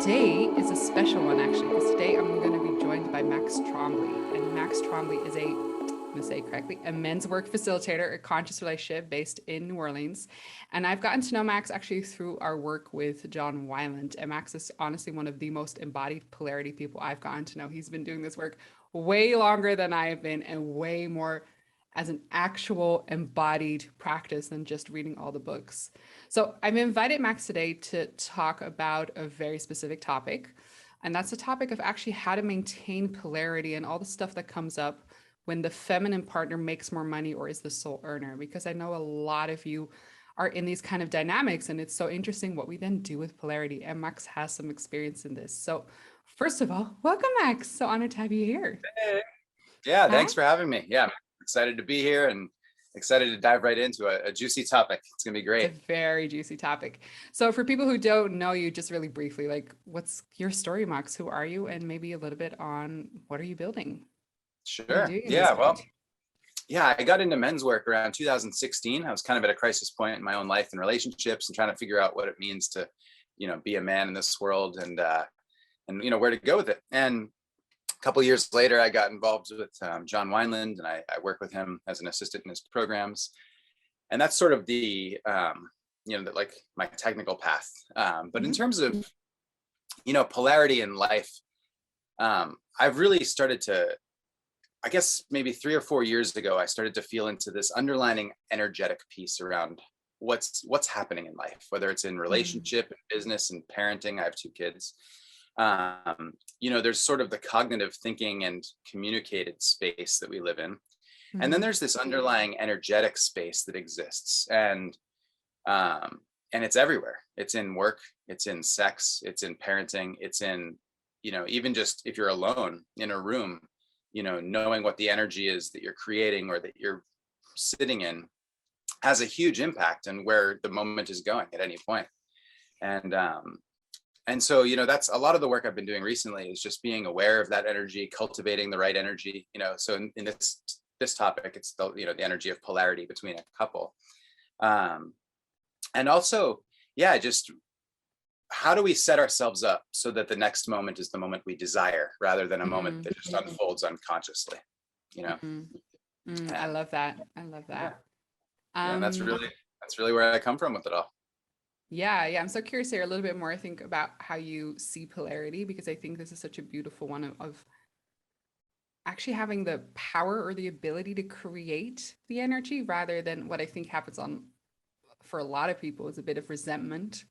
today is a special one, actually, because today I'm going to be joined by Max Trombly. And Max Trombly is I'm going to say it correctly, a men's work facilitator, a conscious relationship based in New Orleans. And I've gotten to know Max actually through our work with John Wyland. And Max is honestly one of the most embodied polarity people I've gotten to know. He's been doing this work way longer than I have been and way more as an actual embodied practice than just reading all the books. So I've invited Max today to talk about a very specific topic, and that's the topic of actually how to maintain polarity and all the stuff that comes up when the feminine partner makes more money or is the sole earner. Because I know a lot of you are in these kind of dynamics, and it's so interesting what we then do with polarity. And Max has some experience in this. So first of all, welcome, Max. So honored to have you here. Hey. Yeah, Hi. thanks for having me. Yeah, I'm excited to be here and excited to dive right into a juicy topic. It's gonna be great. It's a very juicy topic. So for people who don't know you, just really briefly, like what's your story, Max? Who are you? And maybe a little bit on what are you building? What are you Sure. doing in this Yeah, well, field? yeah, I got into men's work around 2016. I was kind of at a crisis point in my own life and relationships and trying to figure out what it means to, be a man in this world and where to go with it. And a couple of years later, I got involved with John Wineland, and I work with him as an assistant in his programs. And that's sort of like my technical path. But in Mhm. terms of, polarity in life, I've really started to, I guess maybe 3 or 4 years ago, I started to feel into this underlining energetic piece around what's happening in life, whether it's in Mm, relationship, business, and parenting. I have two kids. There's sort of the cognitive thinking and communicated space that we live in. And then mhm, there's this underlying energetic space that exists. And it's everywhere. It's in work, it's in sex, it's in parenting, it's in, even just if you're alone in a room, knowing what the energy is that you're creating or that you're sitting in has a huge impact on where the moment is going at any point. And so, that's a lot of the work I've been doing recently is just being aware of that energy, cultivating the right energy. So in this topic, it's the energy of polarity between a couple. Um, and also, yeah, just how do we set ourselves up so that the next moment is the moment we desire rather than a moment mm, that just unfolds unconsciously, you know? mm, I And love that. I love yeah, that. yeah, Um, that's really where I come from with it all. yeah. I'm so curious to hear a little bit more, I think, about how you see polarity, because I think this is such a beautiful one of actually having the power or the ability to create the energy rather than what I think happens on for a lot of people is a bit of resentment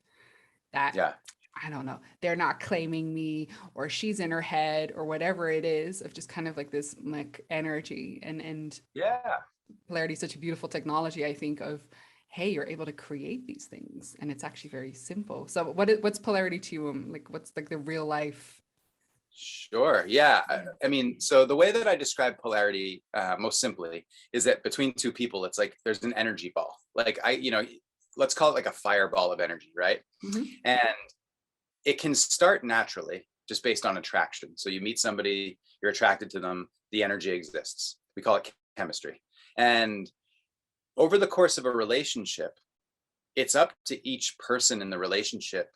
that Yeah, I don't know, they're not claiming me or she's in her head or whatever it is of just kind of like this like energy and yeah. polarity is such a beautiful technology, I think, of hey, you're able to create these things and it's actually very simple. So what's polarity to you? Like what's like the real life? Sure. Yeah. I mean, so the way that I describe polarity most simply is that between two people, it's like there's an energy ball. Like let's call it like a fireball of energy, right? Mhm. And it can start naturally just based on attraction. So you meet somebody, you're attracted to them, the energy exists. We call it chemistry. And over the course of a relationship, it's up to each person in the relationship,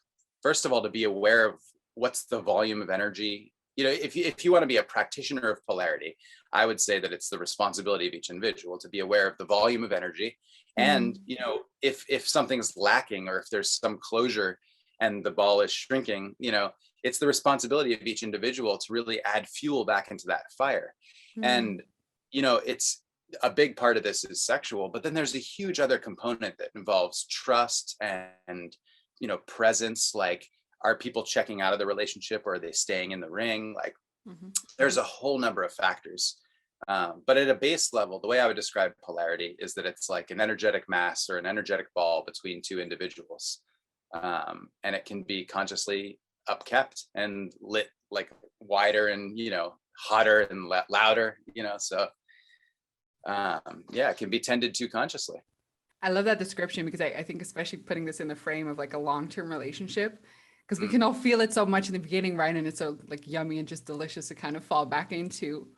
first of all, to be aware of what's the volume of energy. If you want to be a practitioner of polarity, I would say that it's the responsibility of each individual to be aware of the volume of energy. And, Mhm. if something's lacking or if there's some closure and the ball is shrinking, it's the responsibility of each individual to really add fuel back into that fire. Mhm. And, it's a big part of this is sexual, but then there's a huge other component that involves trust and presence. Like, are people checking out of the relationship or are they staying in the ring? Like, Mhm. there's a whole number of factors. But at a base level, the way I would describe polarity is that it's like an energetic mass or an energetic ball between two individuals. And it can be consciously upkept and lit like wider and, hotter and louder, yeah, it can be tended to consciously. I love that description because I think especially putting this in the frame of like a long-term relationship, because we Mm, can all feel it so much in the beginning, right? And it's so like yummy and just delicious to kind of fall back into.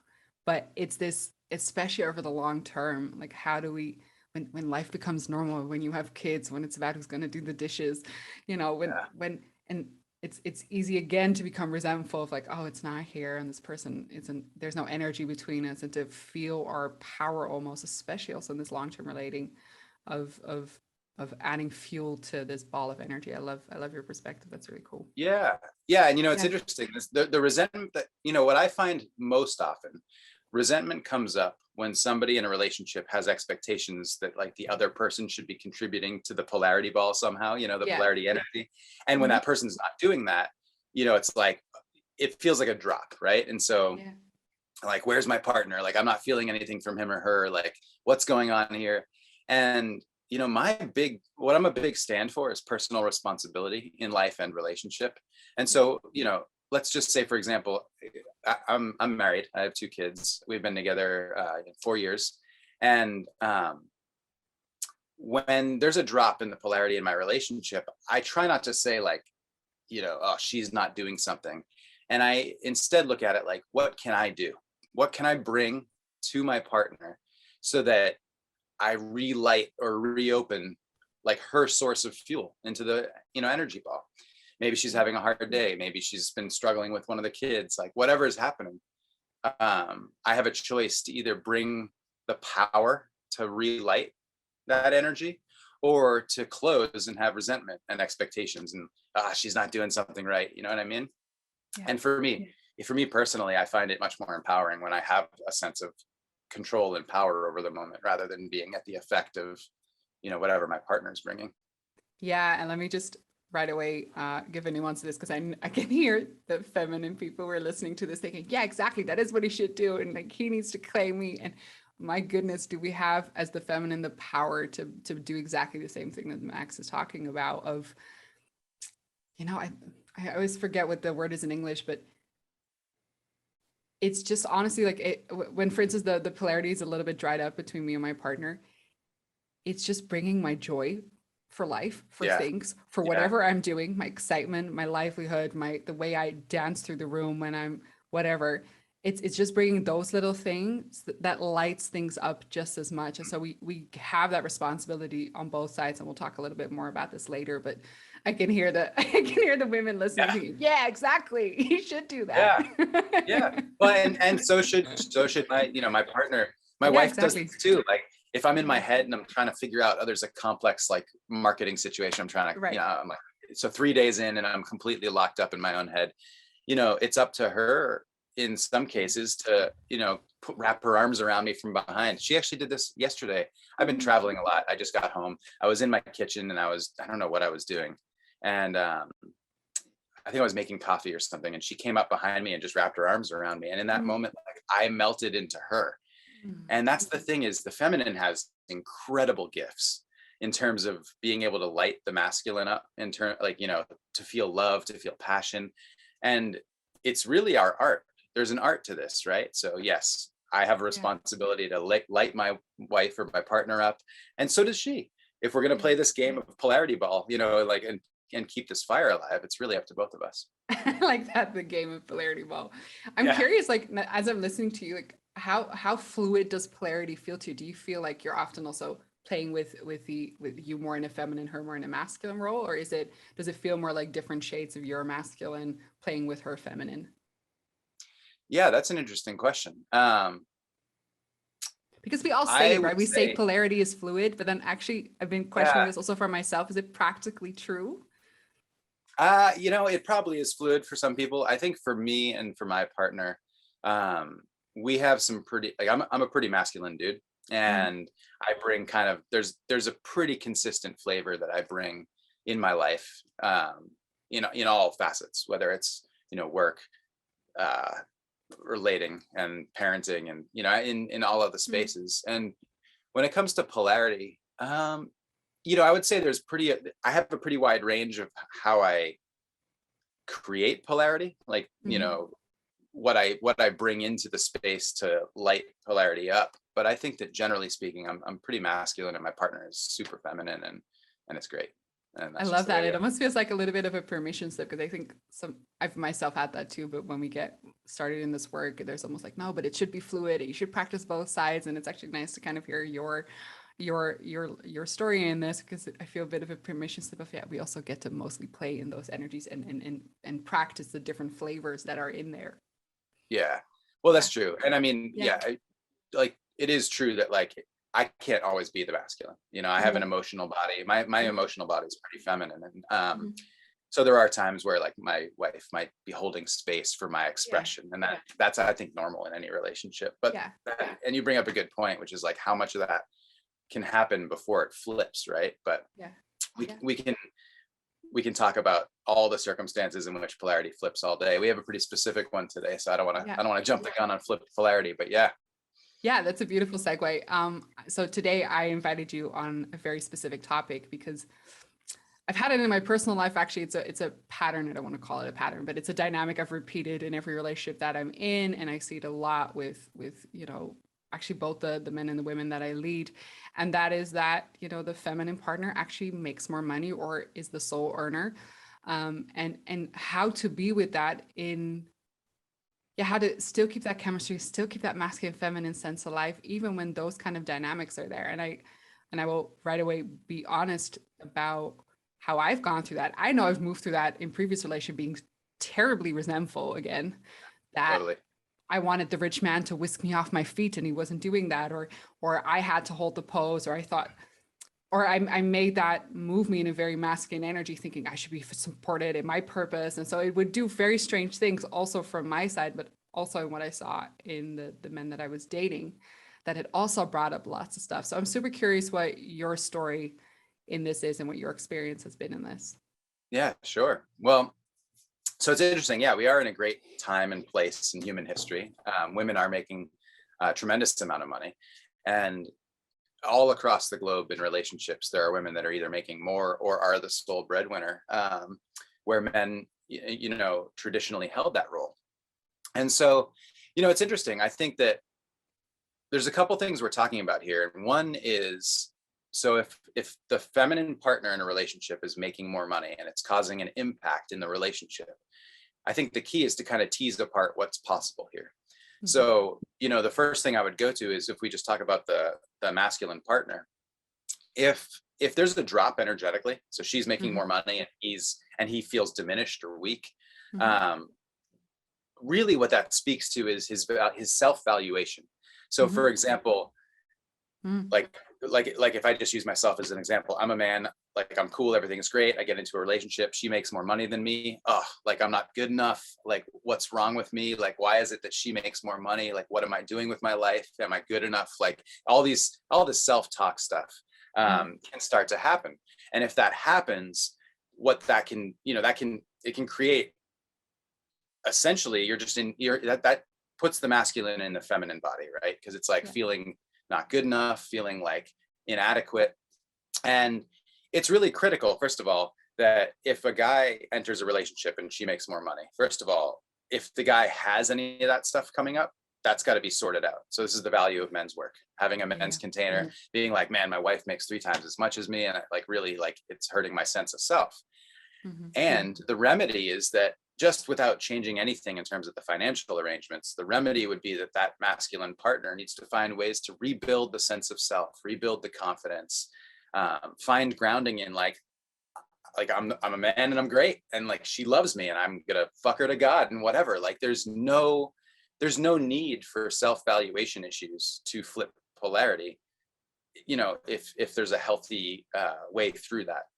But it's this, especially over the long term, like how do we when life becomes normal, when you have kids, when it's about who's gonna do the dishes, when yeah. and it's easy again to become resentful of like, oh, it's not here and this person isn't, there's no energy between us, and to feel our power almost, especially also in this long-term relating of adding fuel to this ball of energy. I love your perspective. That's really cool. Yeah. Yeah. And, it's Yeah. interesting. The resentment that, what I find most often, resentment comes up when somebody in a relationship has expectations that like the other person should be contributing to the polarity ball somehow, the Yeah. polarity energy. And when Hmm. that person's not doing that, it's like, it feels like a drop. Right. And so, Yeah. like, where's my partner? Like, I'm not feeling anything from him or her. Like, what's going on here? And what I'm a big stand for is personal responsibility in life and relationship. And Yeah. so, let's just say, for example, I'm married. I have 2 kids. We've been together 4 years, and when there's a drop in the polarity in my relationship, I try not to say like, oh, she's not doing something, and I instead look at it like, what can I do? What can I bring to my partner so that I relight or reopen like her source of fuel into the energy ball. Maybe she's having a hard day. Maybe she's been struggling with one of the kids. Like whatever is happening, I have a choice to either bring the power to relight that energy, or to close and have resentment and expectations and she's not doing something right. You know what I mean? Yeah. And for me personally, I find it much more empowering when I have a sense of control and power over the moment rather than being at the effect of, whatever my partner's bringing. Yeah, and let me just right away give a nuance to this, because I can hear the feminine people who are listening to this thinking, yeah, exactly, that is what he should do, and like he needs to claim me. And my goodness, do we have as the feminine the power to do exactly the same thing that Max is talking about? Of, I always forget what the word is in English, but it's just honestly like when, for instance, the polarity is a little bit dried up between me and my partner, it's just bringing my joy for life, for Yeah. things, for Yeah. whatever I'm doing, my excitement, my livelihood, the way I dance through the room when I'm whatever. It's just bringing those little things that lights things up just as much. And so we have that responsibility on both sides, and we'll talk a little bit more about this later. But I can hear I can hear the women listening Yeah. thinking, yeah, exactly, you should do that. Yeah. Yeah. Well, and so should my partner. My Yeah, wife does exactly. this too. Like if I'm in my Yeah. head and I'm trying to figure out, oh, there's a complex like marketing situation I'm trying to, Right. I'm like, so 3 days in and I'm completely locked up in my own head. It's up to her in some cases to, wrap her arms around me from behind. She actually did this yesterday. I've been Mhm. traveling a lot. I just got home. I was in my kitchen and I don't know what I was doing. And I think I was making coffee or something, and she came up behind me and just wrapped her arms around me. And in that moment, like I melted into her. Mhm. And that's the thing, is the feminine has incredible gifts in terms of being able to light the masculine up in turn, like, to feel love, to feel passion. And it's really our art. There's an art to this, right? So yes, I have a Yeah. responsibility to light my wife or my partner up. And so does she. If we're going to Yeah. play this game of polarity ball, like, and keep this fire alive, it's really up to both of us. Like that, the game of polarity ball. I'm Yeah. curious, like as I'm listening to you, like how fluid does polarity feel to you? Do you feel like you're often also playing with you more in a feminine, her more in a masculine role, or does it feel more like different shades of your masculine playing with her feminine? Yeah, that's an interesting question. Because we all say I it, right? would We say say, polarity is fluid, but then actually I've been questioning yeah, this also for myself. Is it practically true? it probably is fluid for some people. I think for me and for my partner, we have some pretty, like, I'm a pretty masculine dude, Mm. and I bring kind of, there's a pretty consistent flavor that I bring in my life, in all facets, whether it's, work, uh, relating and parenting, and, in all of the Mm. spaces. And when it comes to polarity, I would say I have a pretty wide range of how I create polarity, like, Mm. what I bring into the space to light polarity up. But I think that generally speaking, I'm pretty masculine and my partner is super feminine, and it's great. And I that's just love the way that. we It are. almost feels like a little bit of a permission slip, because I think I've myself had that too. But when we get started in this work, there's almost like, no, but it should be fluid. You should practice both sides. And it's actually nice to kind of hear your story in this, because I feel a bit of a permission slip of, yeah, we also get to mostly play in those energies and practice the different flavors that are in there. Yeah. Well, Yeah. that's true. And I mean, Yeah. yeah, like it is true that like I can't always be the masculine. You know, I have an Mhm. emotional body. My Mhm. emotional body is pretty feminine. And Mhm. so there are times where like my wife might be holding space for my Yeah. expression. And that's I think normal in any relationship. But Yeah. and you bring up a good point, which is like how much of that can happen before it flips, right? But Yeah. we Yeah. we can talk about all the circumstances in which polarity flips all day. We have a pretty specific one today, so Yeah. I don't want to jump the gun on flipped polarity, but yeah. Yeah, that's a beautiful segue. So today I invited you on a very specific topic because I've had it in my personal life. Actually, it's a pattern. I don't want to call it a pattern, but it's a dynamic I've repeated in every relationship that I'm in, and I see it a lot with actually both the men and the women that I lead, and that is that the feminine partner actually makes more money or is the sole earner, and how to be with that in, yeah, how to still keep that chemistry, still keep that masculine feminine sense of life, even when those kind of dynamics are there. And I will right away be honest about how I've gone through that. I know I've moved through that in previous relation, being terribly resentful again, that Totally. I wanted the rich man to whisk me off my feet and he wasn't doing that, or I had to hold the pose, or I thought, or I made that move me in a very masculine energy, thinking I should be supported in my purpose. And so it would do very strange things also from my side, but also in what I saw in the men that I was dating, that had also brought up lots of stuff. So I'm super curious what your story in this is and what your experience has been in this. Yeah, sure. Well, so it's interesting. Yeah, we are in a great time and place in human history. Women are making a tremendous amount of money. And all across the globe in relationships, there are women that are either making more or are the sole breadwinner, where men, traditionally held that role. And so, it's interesting. I think that there's a couple things we're talking about here. And one is, so if the feminine partner in a relationship is making more money and it's causing an impact in the relationship, I think the key is to kind of tease apart what's possible here. Mhm. So, the first thing I would go to is if we just talk about the masculine partner, if there's a drop energetically, so she's making Mhm. more money and he feels diminished or weak, Mhm. um, really what that speaks to is his self-valuation. So Mhm. for example, Mhm. like if I just use myself as an example, I'm a man, like I'm cool, everything is great, I get into a relationship, she makes more money than me, oh, like I'm not good enough, like what's wrong with me, like why is it that she makes more money, like what am I doing with my life, am I good enough, like all this self-talk stuff Mhm. can start to happen. And if that happens, what that can it can create, essentially you're just in you're that puts the masculine in the feminine body, right? Because it's like Yeah. feeling not good enough, feeling like inadequate. And it's really critical, first of all, that if a guy enters a relationship and she makes more money, first of all, if the guy has any of that stuff coming up, that's got to be sorted out. So this is the value of men's work, having a Yeah. men's Yeah. container, being like, man, my wife makes 3 times as much as me, and like really like it's hurting my sense of self. Mhm. And the remedy is that, just without changing anything in terms of the financial arrangements, the remedy would be that that masculine partner needs to find ways to rebuild the sense of self, rebuild the confidence, find grounding in like I'm a man and I'm great, and like she loves me and I'm gonna fuck her to God and whatever. Like there's no need for self-valuation issues to flip polarity. If there's a healthy way through that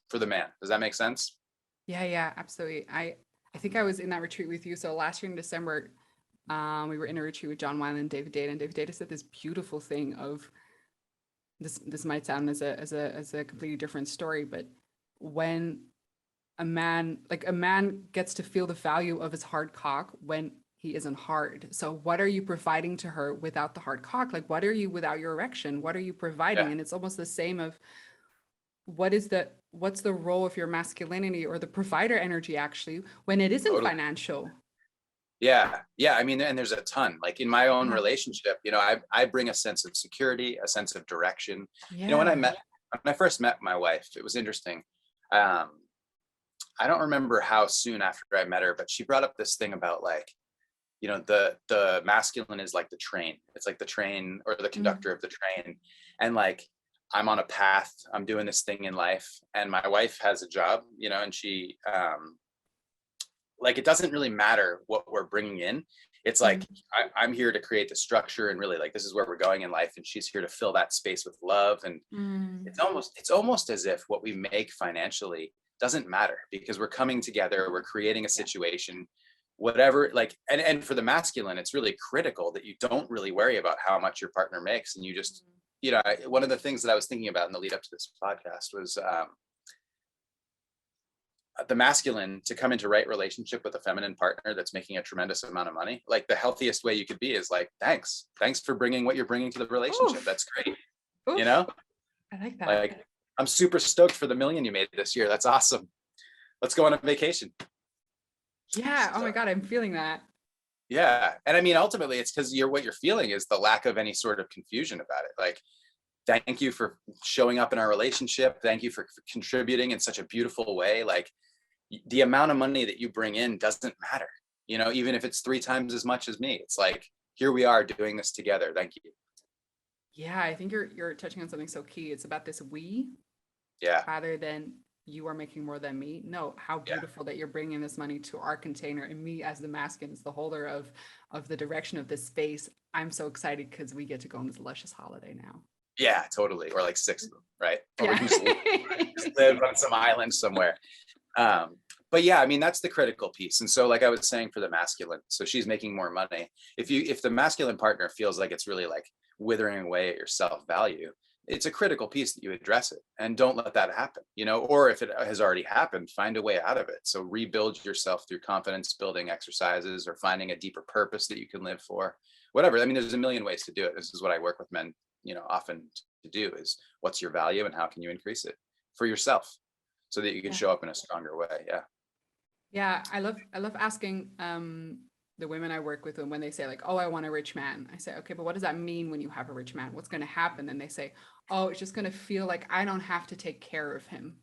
for the man. Does that make sense? Yeah, yeah, absolutely. I think I was in that retreat with you. So last year in December, we were in a retreat with John Wineland and David Data, and David Data said this beautiful thing of this might sound as a completely different story, but when a man gets to feel the value of his hard cock when he isn't hard. So what are you providing to her without the hard cock? Like what are you without your erection? What are you providing? Yeah, And it's almost the same of what's the role of your masculinity or the provider energy actually when it isn't totally. financial. Yeah. I mean, and there's a ton. Like in my own Yeah. relationship, I bring a sense of security, a sense of direction. When Yeah. I first met my wife, it was interesting. Um, I don't remember how soon after I met her, but she brought up this thing about like, the masculine is like the train. It's like the train or the Mm, conductor of the train. And like I'm on a path, I'm doing this thing in life, and my wife has a job, and she, like, it doesn't really matter what we're bringing in. It's like, Mm. I'm here to create the structure, and really, like, this is where we're going in life, and she's here to fill that space with love. And Mm. it's almost as if what we make financially doesn't matter, because we're coming together, we're creating a Yeah. situation, whatever. Like, and for the masculine, it's really critical that you don't really worry about how much your partner makes, and you just, one of the things that I was thinking about in the lead up to this podcast was, the masculine to come into right relationship with a feminine partner that's making a tremendous amount of money. Like, the healthiest way you could be is like, thanks for bringing what you're bringing to the relationship, Oof. that's great. you Oof. know I like that. like, I'm super stoked for the million you made this year, that's awesome, let's go on a vacation. Yeah. Oh So, my God, I'm feeling that. yeah, and I mean, ultimately it's because what you're feeling is the lack of any sort of confusion about it. Like, thank you for showing up in our relationship, thank you for contributing in such a beautiful way. Like, the amount of money that you bring in doesn't matter, even if it's 3 times as much as me. It's like, here we are doing this together, thank you. Yeah, I think you're touching on something so key. It's about this we Yeah, rather than you are making more than me. No, how yeah, beautiful that you're bringing this money to our container, and me as the masculine is the holder of the direction of this space. I'm so excited because we get to go on this luscious holiday now. yeah, totally. Or like 6 of them, right? Or we Yeah. can just live on some island somewhere. But yeah, I mean, that's the critical piece. And so, like I was saying, for the masculine, so she's making more money. If the masculine partner feels like it's really like withering away at your self-value, it's a critical piece that you address it, and don't let that happen, or if it has already happened, find a way out of it. So rebuild yourself through confidence building exercises, or finding a deeper purpose that you can live for, whatever. I mean, there's a million ways to do it. This is what I work with men, often, to do, is what's your value and how can you increase it for yourself, so that you can Yeah. show up in a stronger way. Yeah. Yeah, I love asking the women I work with, and when they say like, "Oh, I want a rich man," I say, "Okay, but what does that mean when you have a rich man? What's going to happen?" And they say, "Oh, it's just going to feel like I don't have to take care of him,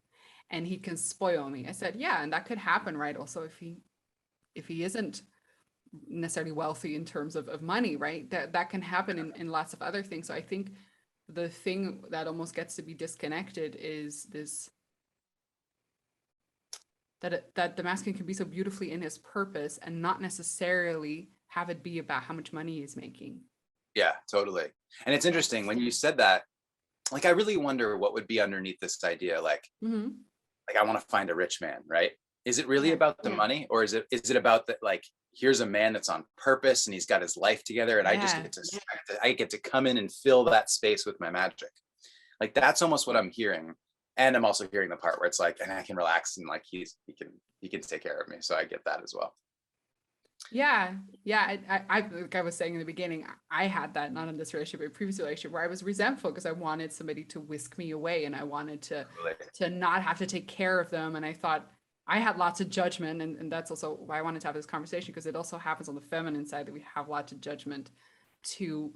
and he can spoil me." I said, "Yeah, and that could happen, right? Also, if he isn't necessarily wealthy in terms of money, right? That can happen in lots of other things." So I think the thing that almost gets to be disconnected is this that the masculine can be so beautifully in his purpose and not necessarily have it be about how much money he's making. Yeah, totally. And it's interesting when you said that, like, I really wonder what would be underneath this idea. Mm-hmm. Like, I want to find a rich man, right? Is it really Yeah. about the money, or is it about that, like, here's a man that's on purpose and he's got his life together, and I just Yeah. get to I get to come in and fill that space with my magic. Like, that's almost what I'm hearing. And I'm also hearing the part where it's like, and I can relax, and like, he can take care of me. So I get that as well. Yeah. Yeah. Like I was saying in the beginning, I had that not in this relationship, but a previous relationship where I was resentful because I wanted somebody to whisk me away, and I wanted Totally. to not have to take care of them. And I thought I had lots of judgment. And that's also why I wanted to have this conversation, because it also happens on the feminine side that we have lots of judgment to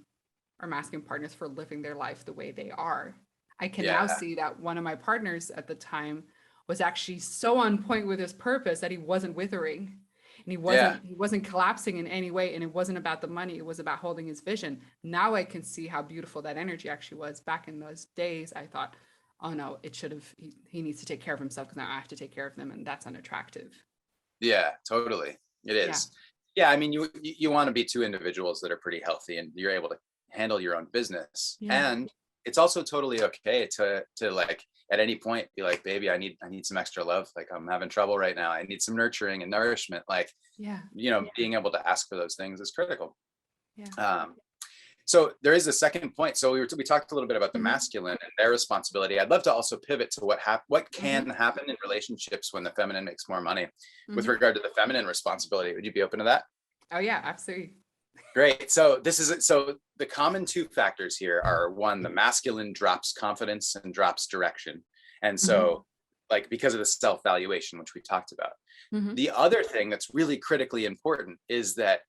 our masculine partners for living their life the way they are. I can now Yeah. see that one of my partners at the time was actually so on point with his purpose that he wasn't withering, and he Yeah. wasn't collapsing in any way, and it wasn't about the money, it was about holding his vision. Now I can see how beautiful that energy actually was. Back in those days I thought, oh no, it should have he needs to take care of himself because now I have to take care of them, and that's unattractive. Yeah, totally. It Yeah. is. Yeah, I mean, you want to be two individuals that are pretty healthy and you're able to handle your own business. Yeah. And it's also totally okay to like, at any point, be like, baby, I need some extra love. Like, I'm having trouble right now. I need some nurturing and nourishment. Like, Yeah. being able to ask for those things is critical. Yeah. Um, so there is a second point. So we talked a little bit about the Mm-hmm. masculine and their responsibility. I'd love to also pivot to what Mm-hmm. can happen in relationships when the feminine makes more money, with Mm-hmm. regard to the feminine responsibility. Would you be open to that? Oh yeah, absolutely. Great. So so the common two factors here are, one, the masculine drops confidence and drops direction. And Mm-hmm. so, like, because of the self-valuation, which we talked about. Mm-hmm. The other thing that's really critically important is that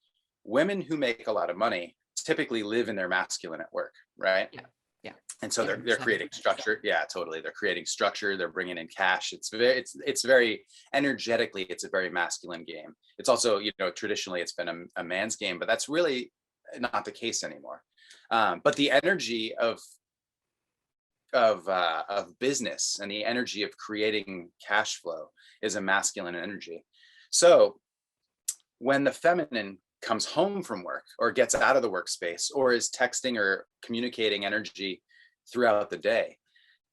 women who make a lot of money typically live in their masculine at work, right? Yeah. Yeah. And so they're 100%. creating structure. Yeah, totally. They're creating structure. They're bringing in cash. It's very energetically, it's a very masculine game. It's also, traditionally it's been a man's game, but that's really not the case anymore. But the energy of of business and the energy of creating cash flow is a masculine energy. So when the feminine comes home from work or gets out of the workspace or is texting or communicating energy throughout the day,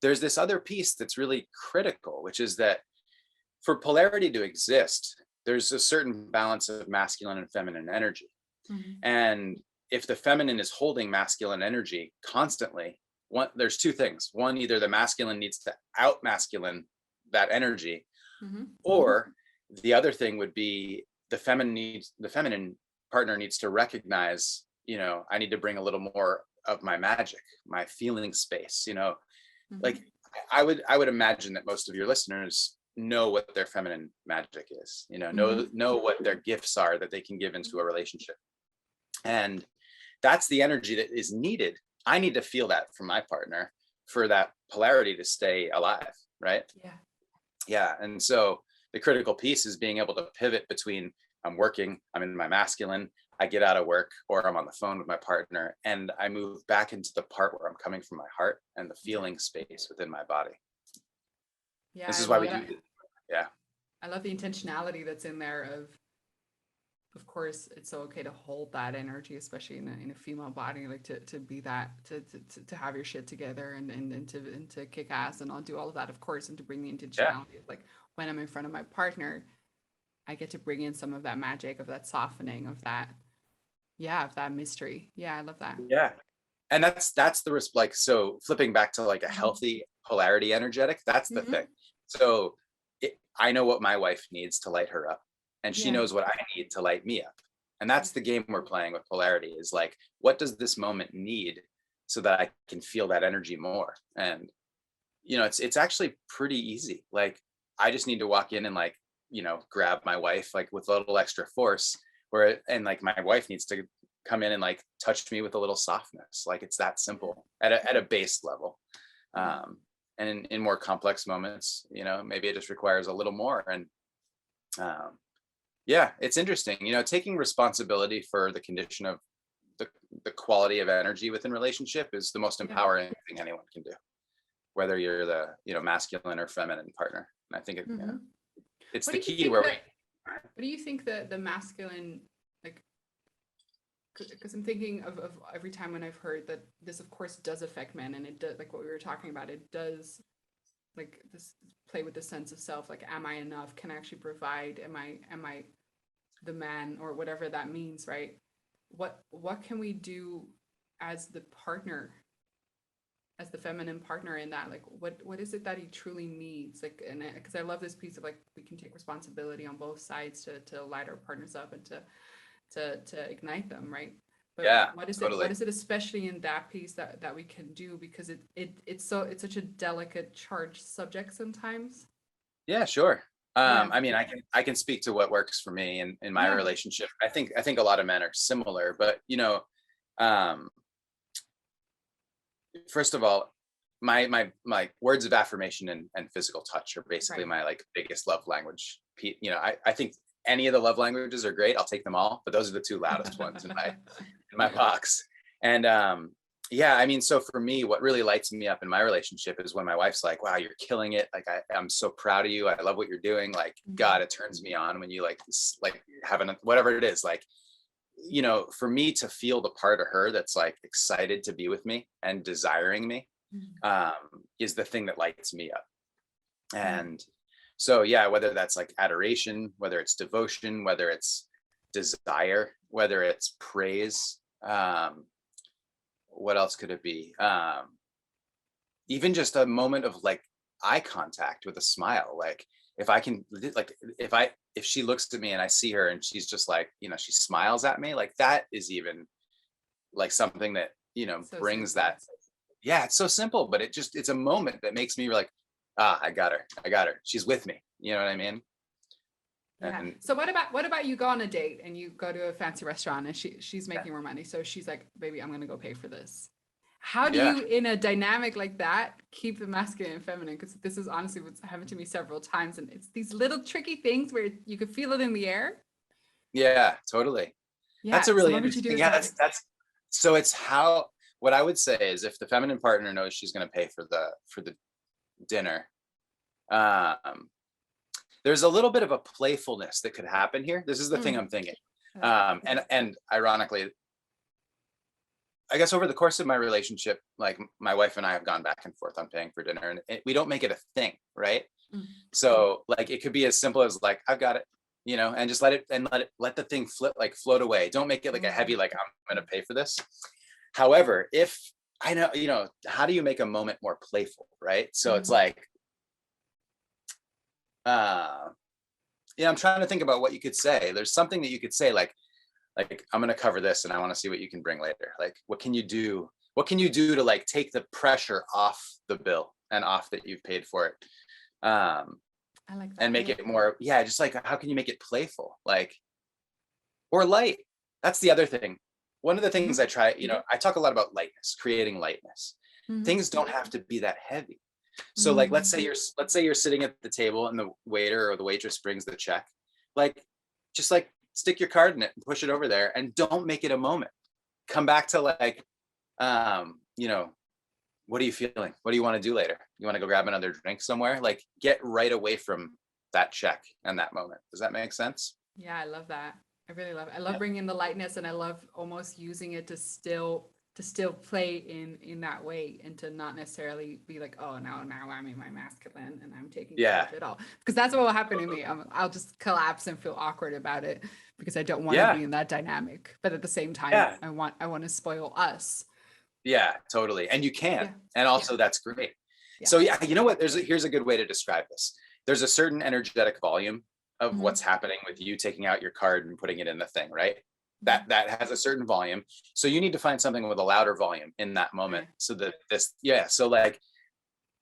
there's this other piece that's really critical, which is that for polarity to exist, there's a certain balance of masculine and feminine energy. Mhm. And if the feminine is holding masculine energy constantly, there's two things. One, either the masculine needs to out masculine that energy, Mhm. or the other thing would be the feminine partner needs to recognize, I need to bring a little more of my magic, my feeling space, like Mhm. I would imagine that most of your listeners know what their feminine magic is, Mhm. know what their gifts are that they can give into a relationship. And that's the energy that is needed. I need to feel that from my partner for that polarity to stay alive, right? Yeah. Yeah. And so the critical piece is being able to pivot between I'm working, I'm in my masculine, I get out of work, or I'm on the phone with my partner, and I move back into the part where I'm coming from my heart and the Yeah. feeling space within my body. Yeah, This I is why love we that. do. Yeah. I love the intentionality that's in there of course it's so okay to hold that energy, especially in a female body, like to be that to have your shit together and to kick ass and I'll do all of that, of course, and to bring the Yeah. intentionality of like when I'm in front of my partner, I get to bring in some of that magic, of that softening, of that, yeah, of that mystery. Yeah, I love that. Yeah. And that's the risk. Like, so flipping back to like a Mm-hmm. healthy polarity energetic, that's the Mm-hmm. thing. So I know what my wife needs to light her up, and she Yeah. knows what I need to light me up. And Yeah. that's the game we're playing with polarity, is like, what does this moment need so that I can feel that energy more? And it's actually pretty easy. Like, I just need to walk in and like, grab my wife like with a little extra force, and like my wife needs to come in and like touch me with a little softness. Like, it's that simple at a base level. Yeah. And in more complex moments, maybe it just requires a little more. And um, yeah, it's interesting, taking responsibility for the condition of the, the quality of energy within relationship is the most Yeah. empowering thing anyone can do, whether you're the masculine or feminine partner. And I think Mm-hmm. it's What the do you key to think where we. that what do you think the masculine, like, because I'm thinking of every time when I've heard that this of course does affect men, and it does, like what we were talking about, it does, like, this play with the sense of self, like, am I enough, can I actually provide, am I the man, or whatever that means, right? What can we do as the partner, as the feminine partner in that, like what is it that he truly needs, like, and because I love this piece of like we can take responsibility on both sides to light our partners up and to ignite them, right? But Yeah, what totally. is it especially in that piece that we can do, because it's such a delicate charged subject sometimes. Yeah, sure. Yeah. I mean, I can speak to what works for me in my Yeah. relationship. I think a lot of men are similar, but um, first of all, my words of affirmation and physical touch are basically Right. my like biggest love language. I think any of the love languages are great. I'll take them all, but those are the two loudest ones in my box. And yeah, I mean, so for me, what really lights me up in my relationship is when my wife's like, wow, you're killing it. Like, I'm so proud of you. I love what you're doing. Like, Mhm. God, it turns me on when you like having whatever it is, like, for me to feel the part of her that's like excited to be with me and desiring me, Mhm. um, is the thing that lights me up. Yeah. And so, yeah, whether that's like adoration, whether it's devotion, whether it's desire, whether it's praise, what else could it be? Even just a moment of like eye contact with a smile. Like, if I can, like, if she looks at me and I see her and she's just like, she smiles at me, like, that is even like something that, So brings simple. that. Yeah, it's so simple, but it's a moment that makes me like, I got her, she's with me, you know what I mean? Yeah. And So what about you go on a date and you go to a fancy restaurant and she's making more money. So she's like, baby, I'm gonna go pay for this. How do yeah, you, in a dynamic like that, keep the masculine and feminine? Because this is honestly what's happened to me several times. And it's these little tricky things where you could feel it in the air. yeah, totally. That's Yeah. a So really what would you do interesting. with Yeah, that? that's so it's how what I would say is if the feminine partner knows she's going to pay for the dinner, um, there's a little bit of a playfulness that could happen here. This is the thing I'm thinking. And ironically, I guess over the course of my relationship, like my wife and I have gone back and forth on paying for dinner, and we don't make it a thing, right? So like it could be as simple as like, I've got it, and just let the thing float away. Don't make it like a heavy, like I'm gonna pay for this. However, if I know, how do you make a moment more playful, right? So it's like, I'm trying to think about what you could say. There's something that you could say like I'm going to cover this and I want to see what you can bring later. Like, what can you do to like take the pressure off the bill and off that you've paid for it? I like that. And make it more, just like, how can you make it playful? Like, or light. That's the other thing. One of the things I try, I talk a lot about lightness, creating lightness. Things don't have to be that heavy. So like, let's say you're sitting at the table and the waiter or the waitress brings the check, like, just like stick your card in it and push it over there, and don't make it a moment. Come back to like, what are you feeling? What do you want to do later? You want to go grab another drink somewhere? Like, get right away from that check and that moment. Does that make sense? Yeah, I love that. I really love it. I love bringing in the lightness, and I love almost using it to still play in that way, and to not necessarily be like, oh, now I'm in my masculine and I'm taking care of it all, because that's what will happen to me. I'll just collapse and feel awkward about it because I don't want to be in that dynamic. But at the same time, I want to spoil us. Yeah, totally. And you can. And also that's great. So you know what? Here's a good way to describe this. There's a certain energetic volume of what's happening with you taking out your card and putting it in the thing, right? That has a certain volume. So you need to find something with a louder volume in that moment. So that so like,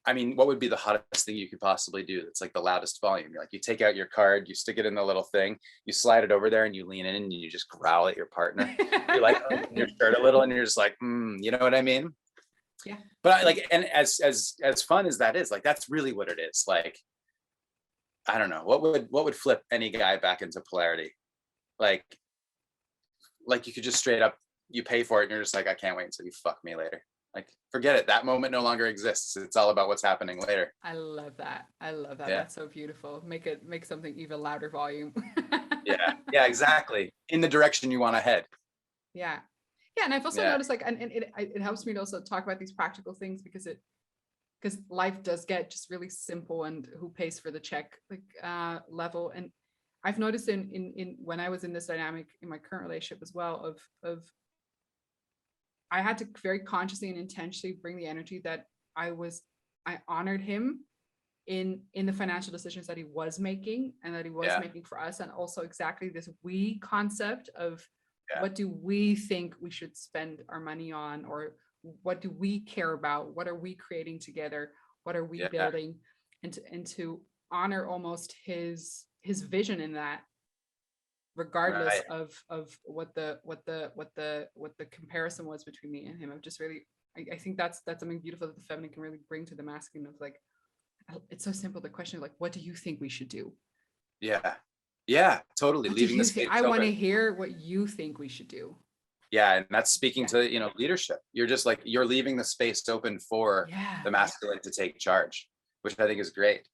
I mean, what would be the hottest thing you could possibly do? That's like the loudest volume. You're like, you take out your card, you stick it in the little thing, you slide it over there, and you lean in and you just growl at your partner. You're like, open your shirt a little, and you're just like, you know what I mean? Yeah. But and as fun as that is, like, that's really what it is. Like, I don't know, what would flip any guy back into polarity? Like you could just straight up, you pay for it and you're just like, I can't wait until you fuck me later. Like, forget it. That moment no longer exists. It's all about what's happening later. I love that. Yeah. That's so beautiful. Make something even louder volume. Yeah, exactly. In the direction you want to head. Yeah. And I've also noticed, like, and it helps me to also talk about these practical things, because life does get just really simple, and who pays for the check, like, level. And I've noticed in when I was in this dynamic in my current relationship as well, of I had to very consciously and intentionally bring the energy that I honored him in the financial decisions that he was making, and that he was making for us. And also exactly this we concept of what do we think we should spend our money on, or what do we care about? What are we creating together? What are we building? And to honor almost his vision in that, regardless of what the comparison was between me and him. I've just really, I think that's something beautiful that the feminine can really bring to the masculine, of like, it's so simple. The question of like, what do you think we should do? Yeah, totally. Leaving the space. I want to hear what you think we should do. Yeah, and that's speaking to leadership. You're just like, you're leaving the space open for the masculine to take charge, which I think is great.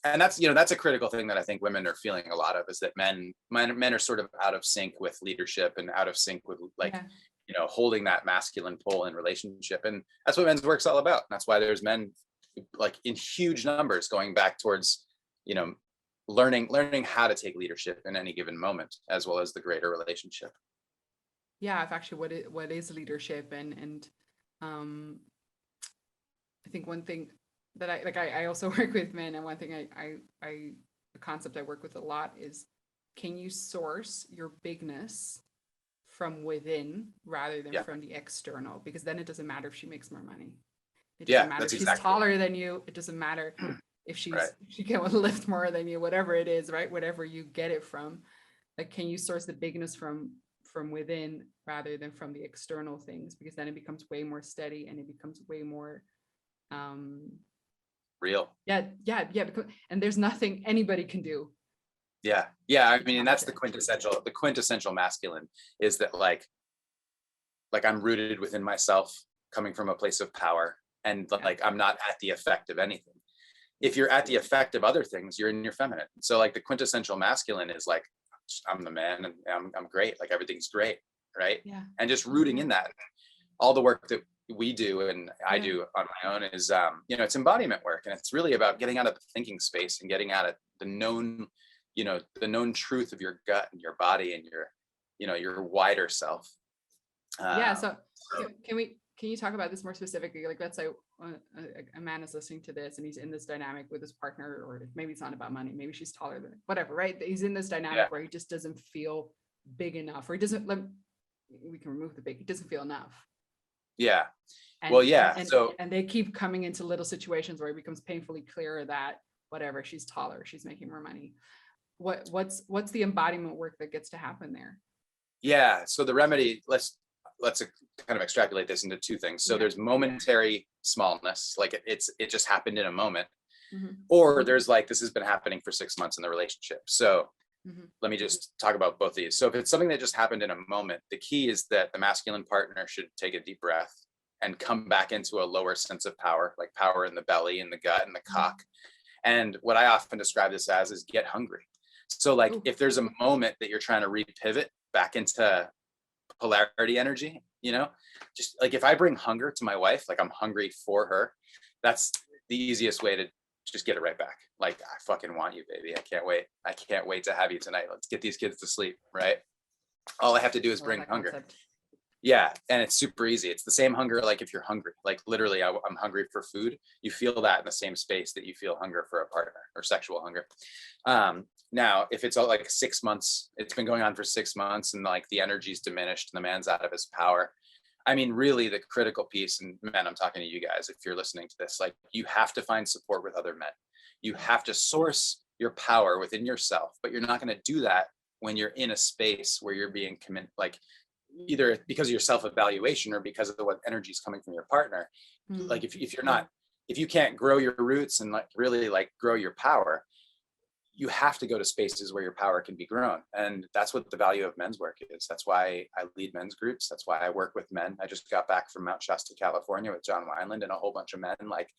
And that's a critical thing that I think women are feeling a lot of, is that men are sort of out of sync with leadership, and out of sync with holding that masculine pull in relationship. And that's what men's work's all about. And that's why there's men like in huge numbers going back towards learning how to take leadership in any given moment, as well as the greater relationship. If actually what is leadership, and I think one thing that I also work with men, and one thing a concept I work with a lot is, can you source your bigness from within rather than from the external? Because then it doesn't matter if she makes more money. It doesn't matter if she's taller than you. It doesn't matter if she can lift more than you, whatever it is, right? Whatever you get it from. Like, can you source the bigness from within rather than from the external things? Because then it becomes way more steady, and it becomes way more real. And there's nothing anybody can do. I mean, and that's the quintessential masculine, is that like, like I'm rooted within myself, coming from a place of power, and Yeah. like I'm not at the effect of anything. If you're at the effect of other things, you're in your feminine. So like the quintessential masculine is like, I'm the man and I'm great, like everything's great, right? Yeah. And just rooting Yeah. in that. All the work that we do and I Yeah. do on my own is it's embodiment work, and it's really about getting out of the thinking space and getting out of the known, the known truth of your gut and your body and your wider self. Yeah. um, So can you talk about this more specifically? Like, let's say a man is listening to this and he's in this dynamic with his partner, or maybe it's not about money. Maybe she's taller than whatever, right? He's in this yeah, dynamic where he just doesn't feel big enough, or he doesn't. We can remove the big. He doesn't feel enough, yeah, well, and yeah, so and they keep coming into little situations where it becomes painfully clear that whatever, she's taller, she's making more money. What's the embodiment work that gets to happen there? yeah, so the remedy, let's kind of extrapolate this into two things. So Yeah. there's momentary smallness, like it just happened in a moment, Mm-hmm. or there's like this has been happening for 6 months in the relationship. So Mm-hmm. let me just talk about both of these. So if it's something that just happened in a moment, the key is that the masculine partner should take a deep breath and come back into a lower sense of power, like power in the belly and the gut and the cock. And what I often describe this as is get hungry. So like Ooh. if there's a moment that you're trying to repivot back into polarity energy, just like if I bring hunger to my wife, like I'm hungry for her, that's the easiest way to just get it right back. Like, I fucking want you, baby. I can't wait. I can't wait to have you tonight. Let's get these kids to sleep, right? All I have to do is I love bring that hunger. concept. Yeah, and it's super easy. It's the same hunger, like if you're hungry, like literally I'm hungry for food. You feel that in the same space that you feel hunger for a partner or sexual hunger. Now, if it's all like 6 months, it's been going on for 6 months and like the energy's diminished and the man's out of his power. I mean, really the critical piece, and men, I'm talking to you guys, if you're listening to this, like you have to find support with other men. You have to source your power within yourself, but you're not going to do that when you're in a space where you're being committed, like either because of your self-evaluation or because of what energy is coming from your partner. Like if you're not, if you can't grow your roots and like really like grow your power, you have to go to spaces where your power can be grown. And that's what the value of men's work is. That's why I lead men's groups. That's why I work with men. I just got back from Mount Shasta, California with John Wineland and a whole bunch of men. Like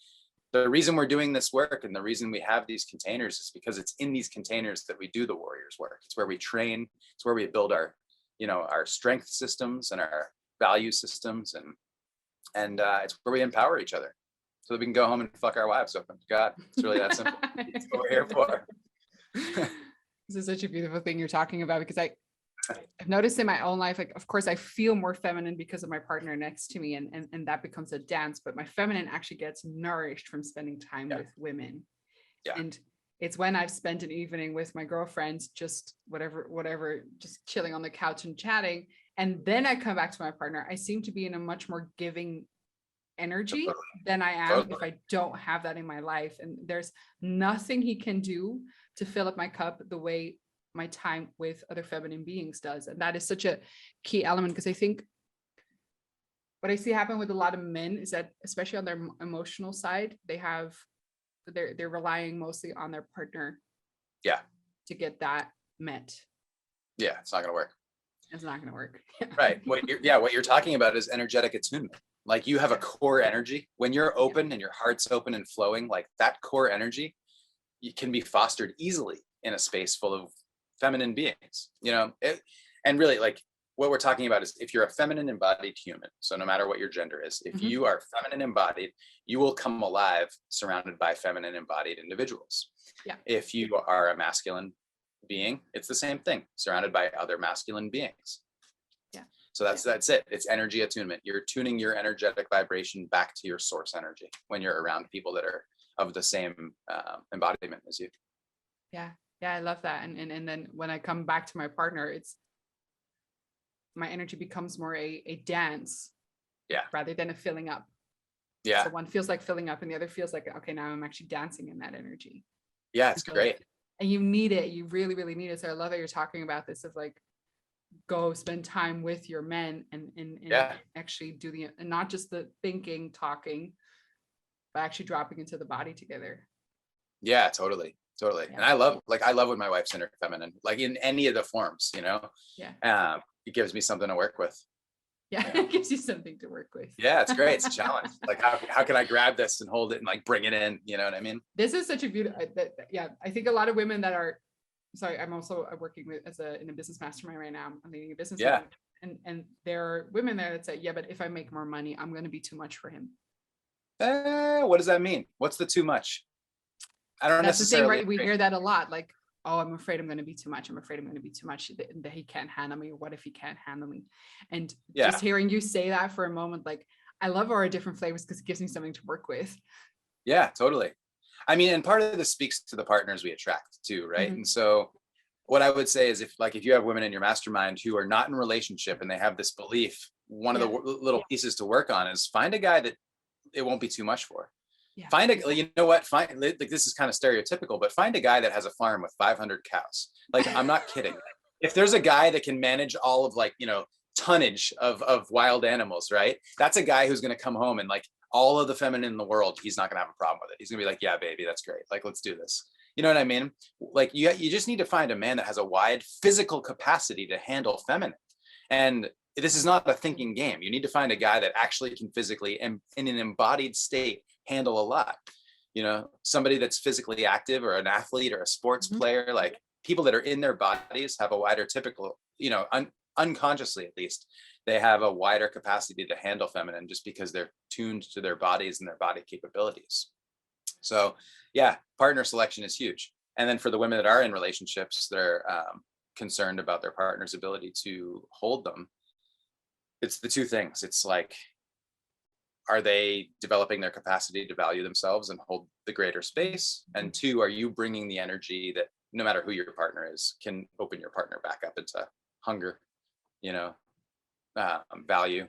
the reason we're doing this work and the reason we have these containers is because it's in these containers that we do the warriors work. It's where we train. It's where we build our, our strength systems and our value systems. And it's where we empower each other so that we can go home and fuck our wives open. God, it's really that simple. That's what we're here for. This is such a beautiful thing you're talking about, because I've noticed in my own life, like, of course, I feel more feminine because of my partner next to me, and that becomes a dance, but my feminine actually gets nourished from spending time with women. Yeah. And it's when I've spent an evening with my girlfriends, just whatever, just chilling on the couch and chatting. And then I come back to my partner. I seem to be in a much more giving energy than I am if I don't have that in my life. And there's nothing he can do to fill up my cup the way my time with other feminine beings does. And that is such a key element, because I think what I see happen with a lot of men is that, especially on their emotional side, they're relying mostly on their partner to get that met. Yeah, it's not gonna work. It's not gonna work. Right. What you're talking about is energetic attunement. Like you have a core energy when you're open and your heart's open and flowing, like that core energy, it can be fostered easily in a space full of feminine beings, and really like what we're talking about is if you're a feminine embodied human, so no matter what your gender is, if you are feminine embodied, you will come alive surrounded by feminine embodied individuals. Yeah. If you are a masculine being, it's the same thing, surrounded by other masculine beings. Yeah. So that's it. It's energy attunement. You're tuning your energetic vibration back to your source energy when you're around people that are of the same embodiment as you. Yeah. I love that. And then when I come back to my partner, it's my energy becomes more a dance, rather than a filling up. Yeah. So one feels like filling up and the other feels like, okay, now I'm actually dancing in that energy. Yeah, it's great. And you need it. You really, really need it. So I love that you're talking about this of like, go spend time with your men and actually do and not just the thinking, talking, but actually dropping into the body together. Yeah, totally. Yeah. And I love when my wife's in her feminine, like in any of the forms, it gives me something to work with. Yeah, you know? it gives you something to work with. Yeah, it's great. It's a challenge. Like how can I grab this and hold it and like bring it in? You know what I mean? This is such a beautiful, yeah, I think a lot of women that are, sorry, I'm also working with in a business mastermind right now. I'm leading a business Yeah. meeting, and there are women there that say, yeah, but if I make more money, I'm going to be too much for him. What does that mean? What's the too much? I don't That's the thing, necessarily right? We agree. hear that a lot. Like, oh, I'm afraid I'm going to be too much. I'm afraid I'm going to be too much, that he can't handle me. Or what if he can't handle me? And Yeah. just hearing you say that for a moment, like, I love our different flavors because it gives me something to work with. Yeah, totally. I mean, and part of this speaks to the partners we attract too, right? Mm-hmm. And so what I would say is if you have women in your mastermind who are not in relationship and they have this belief, one of the little pieces to work on is find a guy that it won't be too much for. Yeah. Find a, you know what, find, like, this is kind of stereotypical, but find a guy that has a farm with 500 cows. Like, I'm not kidding. If there's a guy that can manage all of, like, you know, tonnage of wild animals, right? That's a guy who's going to come home and like all of the feminine in the world, he's not going to have a problem with it. He's going to be like, yeah, baby, that's great. Like, let's do this. You know what I mean? Like you just need to find a man that has a wide physical capacity to handle feminine. And this is not a thinking game. You need to find a guy that actually can physically and in an embodied state handle a lot. You know, somebody that's physically active or an athlete or a sports player, like people that are in their bodies have a wider typical, you know, unconsciously at least, they have a wider capacity to handle feminine just because they're tuned to their bodies and their body capabilities. So yeah, partner selection is huge. And then for the women that are in relationships, they're concerned about their partner's ability to hold them. It's the two things. It's like, are they developing their capacity to value themselves and hold the greater space? And two, are you bringing the energy that no matter who your partner is, can open your partner back up into hunger, you know, value,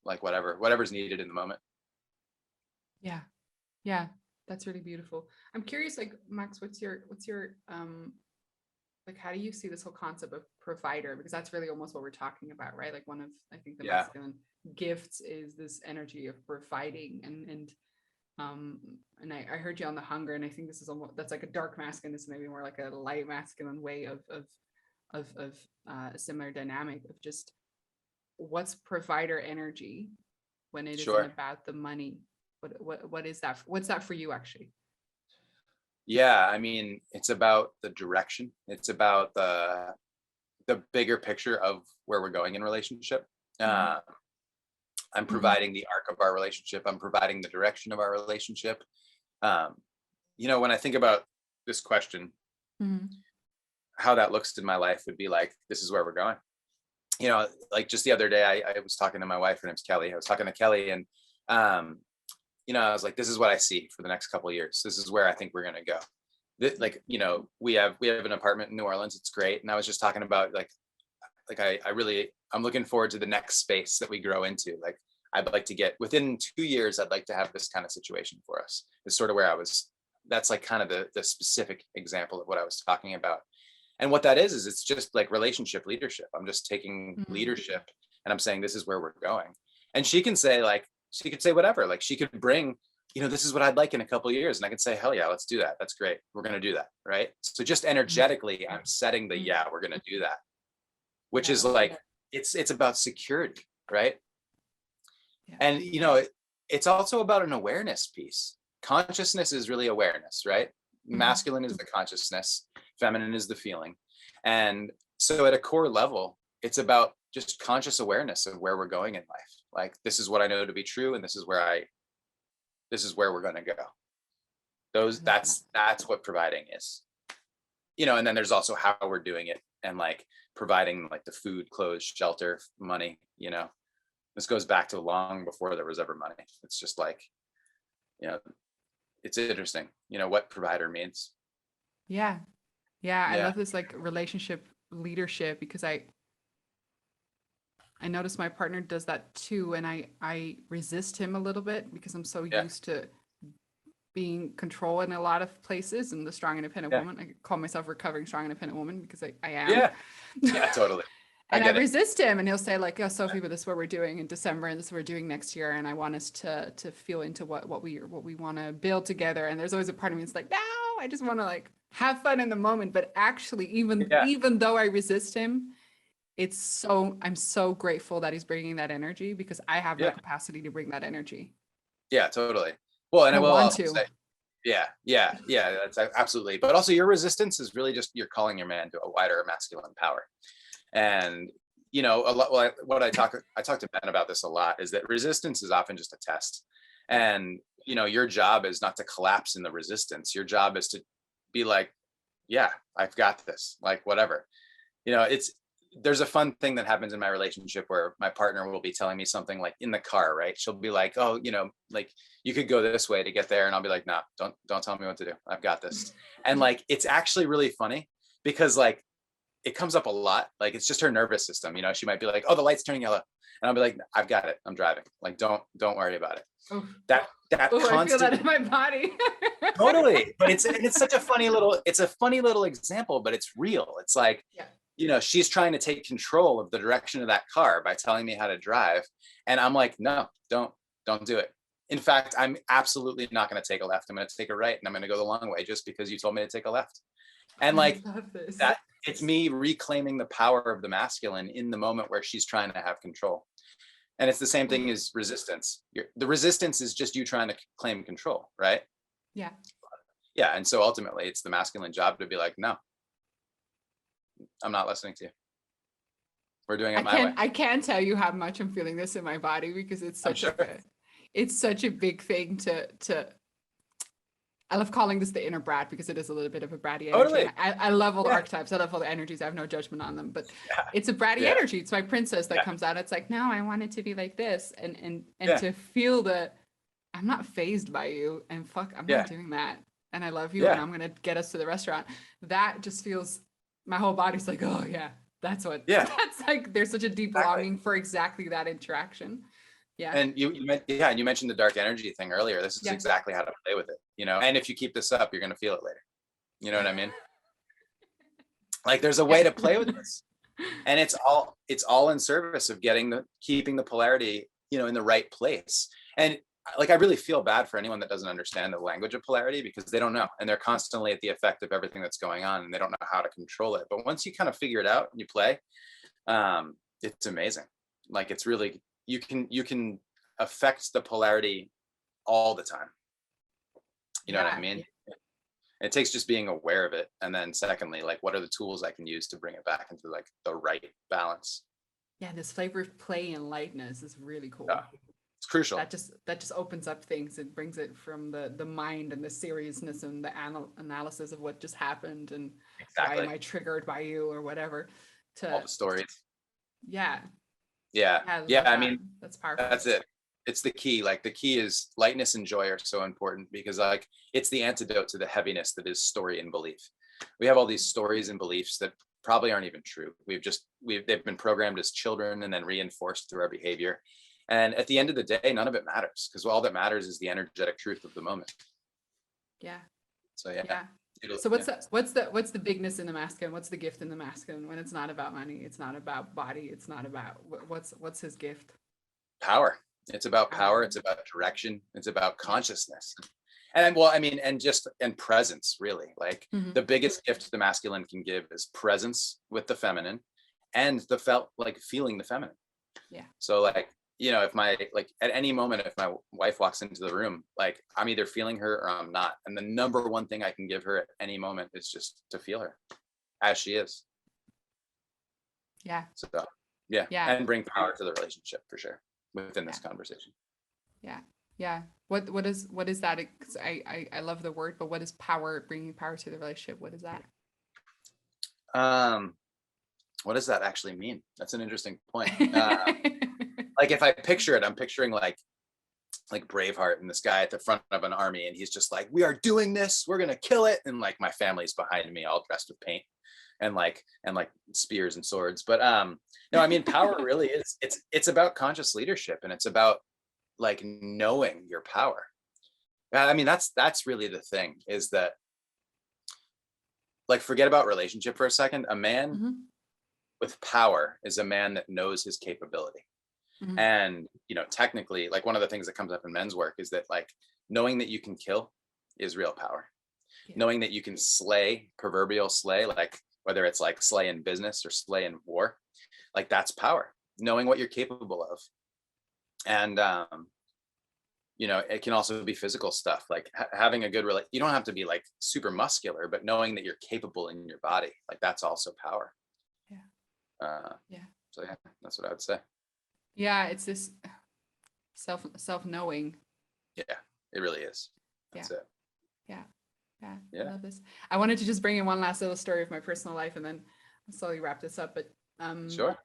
like whatever's needed in the moment. Yeah. Yeah. That's really beautiful. I'm curious, like, Max, what's your like, how do you see this whole concept of provider? Because that's really almost what we're talking about, right? Like one of, I think, the masculine gifts is this energy of providing, and I heard you on the hunger, and I think this is almost, that's like a dark masculine. This maybe more like a light masculine way of a similar dynamic of just what's provider energy when it isn't about the money. What is that? What's that for you actually? Yeah, I mean, it's about the direction. It's about the bigger picture of where we're going in relationship. I'm providing the arc of our relationship. I'm providing the direction of our relationship. You know, when I think about this question, how that looks in my life would be like, this is where we're going. You know, like just the other day, I was talking to my wife. Her name's Kelly. I was talking to Kelly, and you know, I was like, this is what I see for the next couple of years. This is where I think we're gonna go. Like, you know, we have an apartment in New Orleans. It's great. And I was just talking about like I'm looking forward to the next space that we grow into. Like, I'd like to get within 2 years, I'd like to have this kind of situation for us. It's sort of where I was. That's like kind of the specific example of what I was talking about. And what that is it's just like relationship leadership. I'm just taking leadership and I'm saying, this is where we're going. And she could say whatever, like she could bring, you know, this is what I'd like in a couple of years. And I can say, hell yeah, let's do that. That's great. We're going to do that. Right. So just energetically, I'm setting the, yeah, we're going to do that, which is like, it's about security. Right. And, you know, it's also about an awareness piece. Consciousness is really awareness, right? Masculine is the consciousness, feminine is the feeling. And so at a core level, it's about just conscious awareness of where we're going in life. Like, this is what I know to be true. And this is where we're going to go. That's what providing is, you know. And then there's also how we're doing it and like providing like the food, clothes, shelter, money, you know. This goes back to long before there was ever money. It's just like, you know, it's interesting, you know, what provider means. Yeah. I love this like relationship leadership because I notice my partner does that too, and I resist him a little bit because I'm so used to being control in a lot of places and the strong independent woman. I call myself recovering strong independent woman because I am. Yeah, totally. And I resist him, and he'll say like, "Oh, Sophie, but this is what we're doing in December, and this is what we're doing next year, and I want us to feel into what we want to build together." And there's always a part of me that's like, "No, I just want to like have fun in the moment." But actually, even though I resist him, I'm so grateful that he's bringing that energy because I have no Yeah. capacity to bring that energy. Yeah, totally. Well, and And I I will want also to. say, yeah, that's absolutely. But also, your resistance is really just you're calling your man to a wider masculine power. And a lot. Well, what I talk to men about this a lot is that resistance is often just a test, Yeah. and your job is not to collapse in the resistance. Your job is to be like, yeah, I've got this. Like whatever. It's there's a fun thing that happens in my relationship where my partner will be telling me something like in the car, right? She'll be like, oh, like you could go this way to get there. And I'll be like, nah, don't tell me what to do. I've got this. And like, it's actually really funny because like it comes up a lot. Like it's just her nervous system. She might be like, oh, the light's turning yellow. And I'll be like, I've got it. I'm driving. Like, don't worry about it. Oh, That I feel that constant in my body. totally. But it's such a funny little example, but it's real. It's like, Yeah. she's trying to take control of the direction of that car by telling me how to drive. And I'm like, no, don't do it. In fact, I'm absolutely not going to take a left. I'm going to take a right and I'm going to go the long way just because you told me to take a left. And I like love this. that, it's me reclaiming the power of the masculine in the moment where she's trying to have control. And it's the same thing as resistance. The resistance is just you trying to claim control, right? Yeah. Yeah. And so ultimately it's the masculine job to be like, no, I'm not listening to you. We're doing it my way. I can't tell you how much I'm feeling this in my body because I'm sure. it's such a big thing to I love calling this the inner brat because it is a little bit of a bratty energy. Totally. I love all the Yeah. archetypes. I love all the energies. I have no judgment on them, but Yeah. it's a bratty Yeah. energy. It's my princess that Yeah. comes out. It's like, no, I want it to be like this. And Yeah. to feel that I'm not phased by you and fuck, I'm Yeah. not doing that. And I love you Yeah. and I'm gonna get us to the restaurant. That just feels my whole body's like, oh yeah, that's what Yeah. that's like. There's such a deep Exactly. longing for exactly that interaction. Yeah. And you mentioned the dark energy thing earlier. This is Yeah. exactly how to play with it, and if you keep this up, you're going to feel it later. You know what I mean? Like there's a way to play with this, and it's all in service of keeping the polarity, in the right place. And like, I really feel bad for anyone that doesn't understand the language of polarity because they don't know, and they're constantly at the effect of everything that's going on, and they don't know how to control it. But once you kind of figure it out and you play, it's amazing. Like it's really, you can affect the polarity all the time. You know what I mean? It takes just being aware of it. And then secondly, like, what are the tools I can use to bring it back into like the right balance? Yeah, this flavor of play and lightness is really cool. Yeah, it's crucial. That just opens up things. It brings it from the mind and the seriousness and the analysis of what just happened and exactly. why am I triggered by you or whatever. To all the stories. Yeah. Yeah. I mean, that's powerful. That's it. It's the key. Like the key is lightness and joy are so important because like it's the antidote to the heaviness that is story and belief. We have all these stories and beliefs that probably aren't even true. They've been programmed as children and then reinforced through our behavior. And at the end of the day, none of it matters because all that matters is the energetic truth of the moment. Yeah. So yeah. So what's the bigness in the masculine? What's the gift in the masculine when it's not about money? It's not about body. It's not about what's his gift? Power. It's about power. It's about direction. It's about consciousness. And well, I mean, and presence, really. Like the biggest gift the masculine can give is presence with the feminine and feeling the feminine. Yeah. So like, if at any moment, if my wife walks into the room, like I'm either feeling her or I'm not. And the number one thing I can give her at any moment is just to feel her as she is. Yeah. So yeah. And bring power to the relationship for sure within this conversation. Yeah. What is that? I love the word, but what is power, bringing power to the relationship? What is that? What does that actually mean? That's an interesting point. Like if I picture it, I'm picturing like Braveheart and this guy at the front of an army, and he's just like, we are doing this, we're gonna kill it, and like my family's behind me all dressed with paint and like spears and swords. But no, I mean, power really is it's about conscious leadership, and it's about like knowing your power. I mean, that's really the thing, is that like, forget about relationship for a second. A man with power is a man that knows his capability. And technically, like one of the things that comes up in men's work is that like knowing that you can kill is real power. Knowing that you can slay, proverbial slay, like whether it's like slay in business or slay in war, Like that's power, knowing what you're capable of. And you know, it can also be physical stuff, like having a good you don't have to be like super muscular, but knowing that you're capable in your body, like that's also power. Yeah. So yeah, that's what I would say. Yeah, it's this self-knowing. Yeah, it really is. Yeah. That's it. Yeah. Yeah. I Yeah. love this. I wanted to just bring in one last little story of my personal life and then slowly wrap this up. But Sure.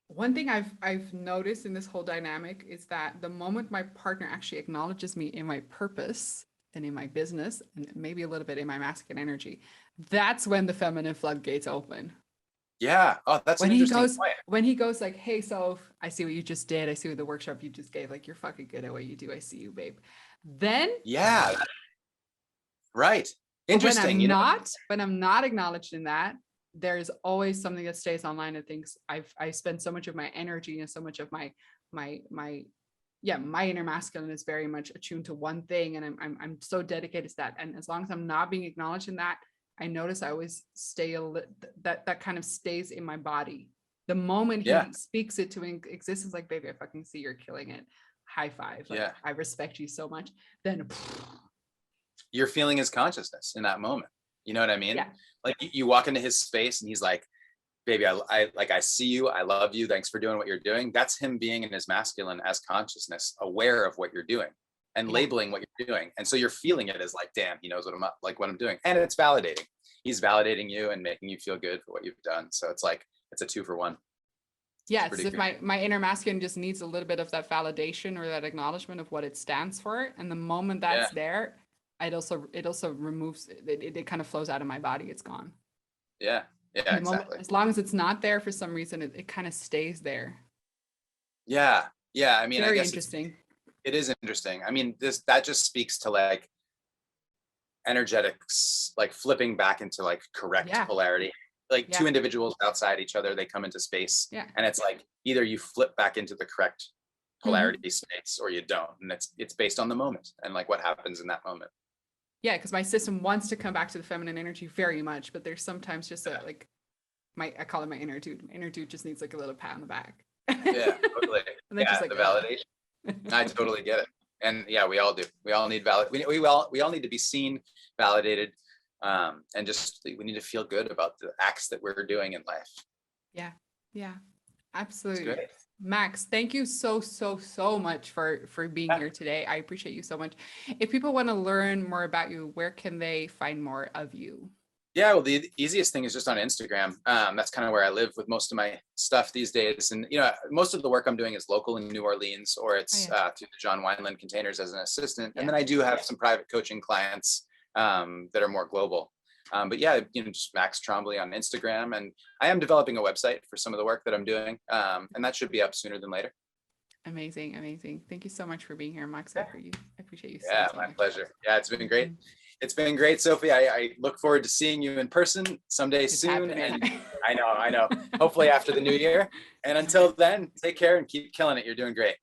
one thing I've noticed in this whole dynamic is that the moment my partner actually acknowledges me in my purpose and in my business and maybe a little bit in my masculine energy, that's when the feminine floodgates open. Yeah. Oh, that's an interesting point. When he goes like, hey, so I see what you just did. I see what the workshop you just gave. Like, you're fucking good at what you do. I see you, babe. Then Yeah. Right. but Interesting. You know. when I'm not acknowledged in that, there's always something that stays online and thinks I spend so much of my energy and so much of my my inner masculine is very much attuned to one thing, and I'm so dedicated to that. And as long as I'm not being acknowledged in that, I notice I always stay that kind of stays in my body. The moment he speaks it to existence, like, baby, I fucking see you're killing it. High five. Like, I respect you so much. Then you're feeling his consciousness in that moment. You know what I mean? Yeah. Like you walk into his space and he's like, baby, I see you. I love you. Thanks for doing what you're doing. That's him being in his masculine as consciousness, aware of what you're doing and labeling what you're doing. And so you're feeling it as like, damn, he knows what I'm up, like what I'm doing. And it's validating. He's validating you and making you feel good for what you've done. So it's like, it's a 2-for-1. Yeah, it's if my inner masculine just needs a little bit of that validation or that acknowledgement of what it stands for. And the moment that's there, it also removes it kind of flows out of my body. It's gone. Yeah. Yeah, exactly. As long as it's not there for some reason, it kind of stays there. Yeah. Yeah. I mean, very I guess interesting. It is interesting. I mean, that just speaks to like energetics, like flipping back into like correct polarity. Like two individuals outside each other, they come into space, and it's like either you flip back into the correct polarity space or you don't, and it's based on the moment and like what happens in that moment. Yeah, because my system wants to come back to the feminine energy very much, but there's sometimes just like I call it my inner dude. My inner dude just needs like a little pat on the back. Yeah, totally. Yeah, like, the validation. I totally get it. And yeah, we all do. We all need we all need to be seen, validated, and just we need to feel good about the acts that we're doing in life. Yeah, absolutely. Max, thank you so much for being here today. I appreciate you so much. If people want to learn more about you, where can they find more of you? Yeah, well, the easiest thing is just on Instagram. That's kind of where I live with most of my stuff these days. And, you know, most of the work I'm doing is local in New Orleans, or it's through the John Wineland containers as an assistant. And then I do have some private coaching clients that are more global. But yeah, you know, just Max Trombly on Instagram. And I am developing a website for some of the work that I'm doing. And that should be up sooner than later. Amazing. Thank you so much for being here, Max. I appreciate you so much. My pleasure. Yeah, it's been great. It's been great, Sophie. I look forward to seeing you in person someday soon. And I know. Hopefully after the new year. And until then, take care and keep killing it. You're doing great.